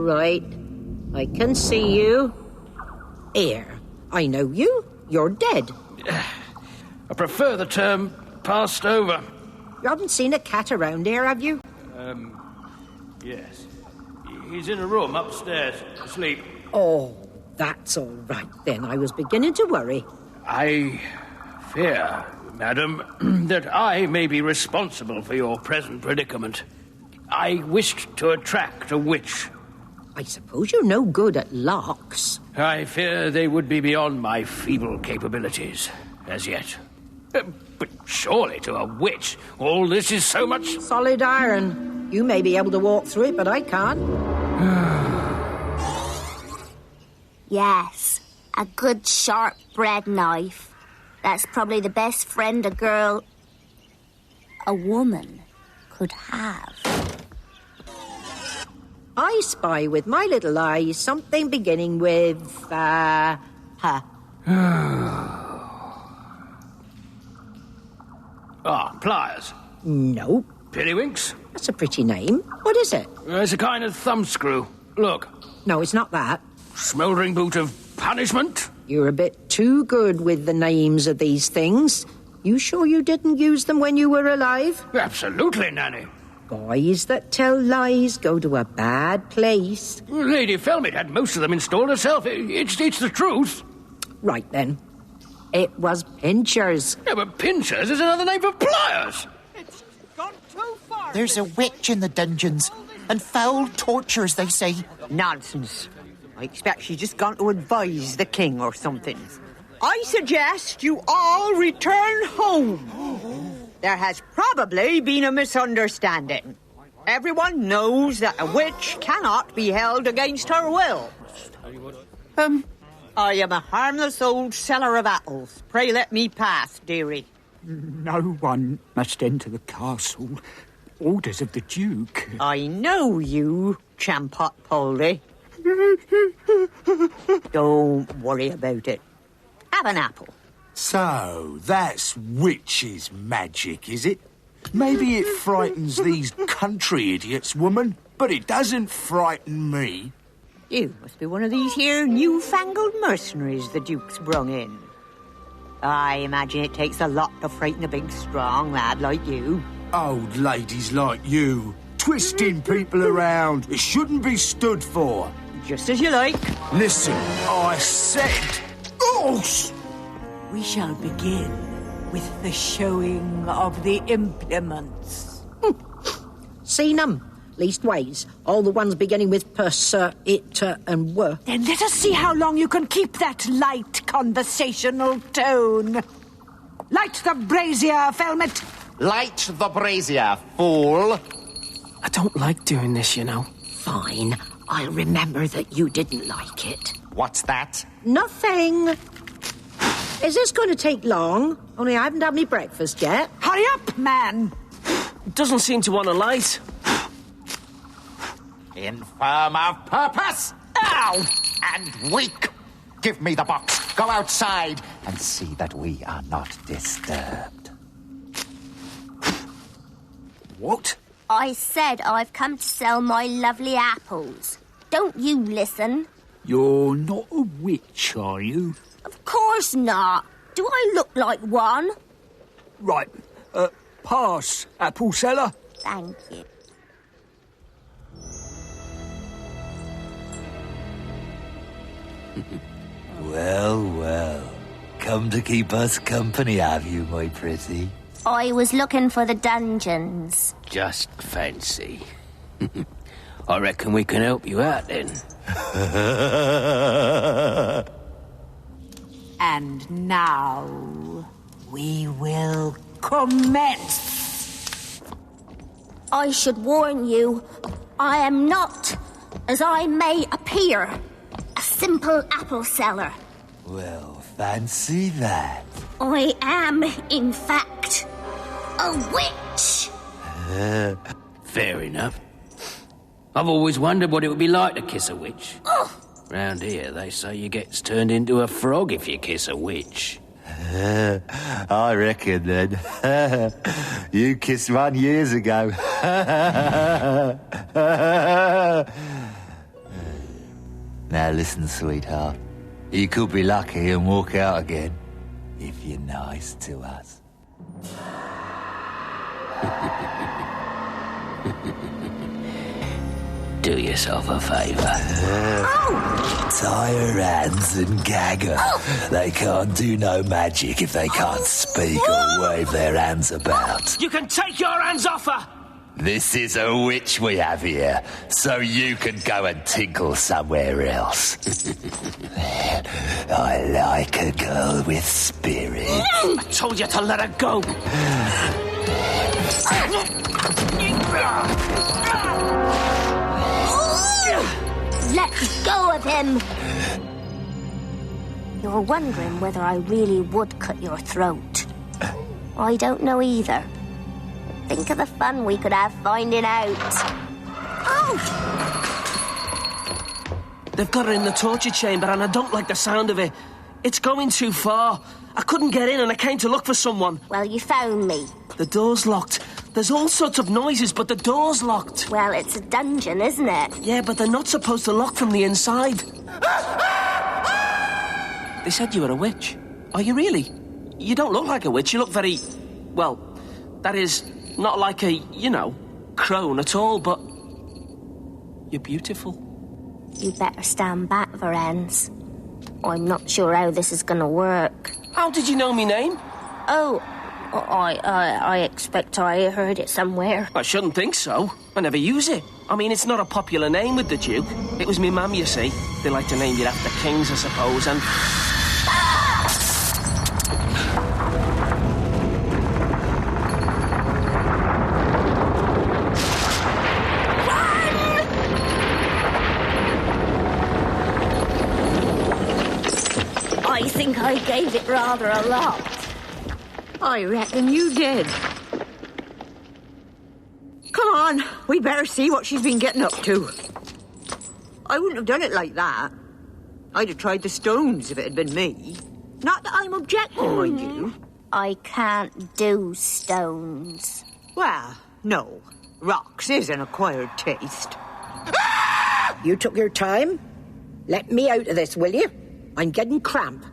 right. I can see you. Here, I know you. You're dead. I prefer the term passed over. You haven't seen a cat around here, have you? Yes. He's in a room upstairs, asleep. Oh, that's all right then. I was beginning to worry. I fear, madam, that I may be responsible for your present predicament. I wished to attract a witch. I suppose you're no good at locks. I fear they would be beyond my feeble capabilities, as yet. But surely to a witch, all this is so much... Solid iron. You may be able to walk through it, but I can't. Yes, a good sharp bread knife. That's probably the best friend a woman could have. I spy with my little eyes something beginning with, huh. Pliers. Nope. Piddywinks? That's a pretty name. What is it? It's a kind of thumbscrew. Look. No, it's not that. Smouldering boot of punishment? You're a bit too good with the names of these things. You sure you didn't use them when you were alive? Absolutely, Nanny. Boys that tell lies go to a bad place. Lady Felmit had most of them installed herself. It's the truth. Right, then. It was pinchers. Yeah, but pinchers is another name for pliers. It's gone too far. There's a witch in the dungeons, and foul tortures, they say. Nonsense. I expect she's just gone to advise the king or something. I suggest you all return home. There has probably been a misunderstanding. Everyone knows that a witch cannot be held against her will. I am a harmless old seller of apples. Pray let me pass, dearie. No one must enter the castle. Orders of the Duke. I know you, Champot Poldy. Don't worry about it. Have an apple. So, that's witch's magic, is it? Maybe it frightens these country idiots, woman, but it doesn't frighten me. You must be one of these here newfangled mercenaries the Duke's brung in. I imagine it takes a lot to frighten a big, strong lad like you. Old ladies like you, twisting people around, it shouldn't be stood for. Just as you like. Listen, I said... Oh! We shall begin with the showing of the implements. Seen 'em. Leastways, all the ones beginning with per, it, and were. Then let us see how long you can keep that light conversational tone. Light the brazier, Felmet. Light the brazier, fool. I don't like doing this, you know. Fine. I'll remember that you didn't like it. What's that? Nothing. Is this going to take long? Only I haven't had my breakfast yet. Hurry up, man. It doesn't seem to want to light. Infirm of purpose. Ow! And weak. Give me the box. Go outside and see that we are not disturbed. What? I said I've come to sell my lovely apples. Don't you listen? You're not a witch, are you? Of course not. Do I look like one? Right. Pass, apple seller. Thank you. Well. Come to keep us company, have you, my pretty? I was looking for the dungeons. Just fancy. I reckon we can help you out, then. And now we will commence. I should warn you, I am not, as I may appear, a simple apple seller. Well, fancy that. I am, in fact, a witch. Fair enough. I've always wondered what it would be like to kiss a witch. Oh. Round here, they say you get turned into a frog if you kiss a witch. I reckon, then. You kissed one years ago. Now listen, sweetheart. You could be lucky and walk out again if you're nice to us. Do yourself a favour. Tie her hands and gag her. They can't do no magic if they can't speak or wave their hands about. You can take your hands off her! This is a witch we have here, so you can go and tinkle somewhere else. I like a girl with spirit. I told you to let her go. Let go of him! You're wondering whether I really would cut your throat. I don't know either. Think of the fun we could have finding out. Oh! They've got her in the torture chamber and I don't like the sound of it. It's going too far. I couldn't get in and I came to look for someone. Well, you found me. The door's locked. There's all sorts of noises, but the door's locked. Well, it's a dungeon, isn't it? Yeah, but they're not supposed to lock from the inside. They said you were a witch. Are you really? You don't look like a witch. You look very... well, that is, not like a, crone at all, but... you're beautiful. You better stand back, Varennes. I'm not sure how this is going to work. How did you know me name? Oh, I expect I heard it somewhere. I shouldn't think so. I never use it. I mean, it's not a popular name with the Duke. It was me mum, you see. They like to name you after kings, I suppose, and... I think I gave it rather a lot. I reckon you did. Come on, we better see what she's been getting up to. I wouldn't have done it like that. I'd have tried the stones if it had been me. Not that I'm objecting, mind you. I can't do stones. Well, no. Rocks is an acquired taste. You took your time? Let me out of this, will you? I'm getting cramp.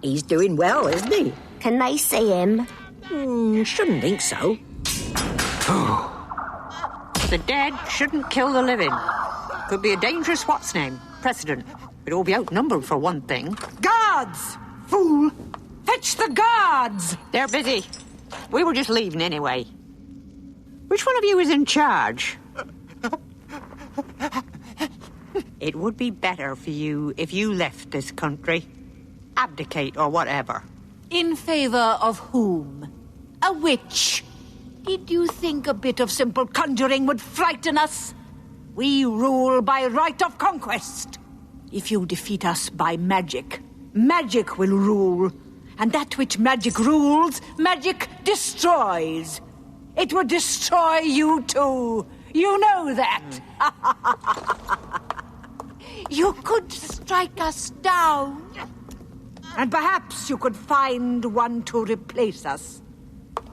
He's doing well, isn't he? Can they see him? Shouldn't think so. The dead shouldn't kill the living. Could be a dangerous what's-name, precedent. We'd all be outnumbered for one thing. Guards! Fool! Fetch the guards! They're busy. We were just leaving anyway. Which one of you is in charge? It would be better for you if you left this country. Abdicate or whatever. In favor of whom? A witch. Did you think a bit of simple conjuring would frighten us? We rule by right of conquest. If you defeat us by magic, magic will rule. And that which magic rules, magic destroys. It would destroy you too. You know that. You could strike us down. And perhaps you could find one to replace us.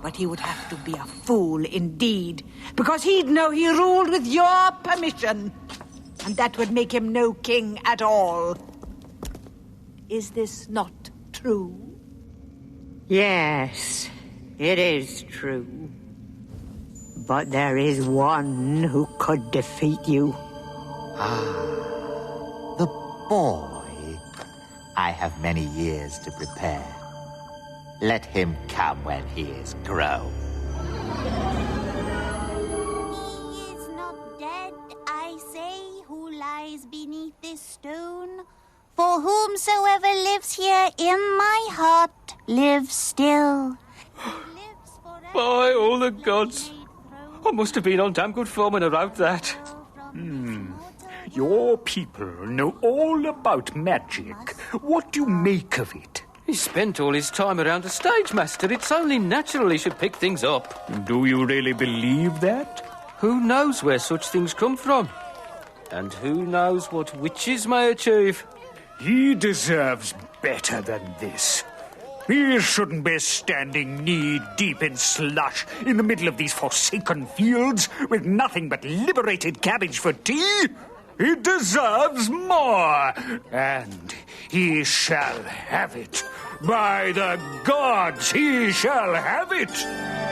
But he would have to be a fool indeed, because he'd know he ruled with your permission. And that would make him no king at all. Is this not true? Yes, it is true. But there is one who could defeat you. The boy. I have many years to prepare. Let him come when he is grown. He is not dead, I say, who lies beneath this stone. For whomsoever lives here in my heart lives still. By all the gods. I must have been on damn good form when I wrote that. Your people know all about magic. What do you make of it? He spent all his time around the stage, Master. It's only natural he should pick things up. Do you really believe that? Who knows where such things come from? And who knows what witches may achieve? He deserves better than this. He shouldn't be standing knee-deep in slush in the middle of these forsaken fields with nothing but liberated cabbage for tea. He deserves more, and he shall have it. By the gods, he shall have it!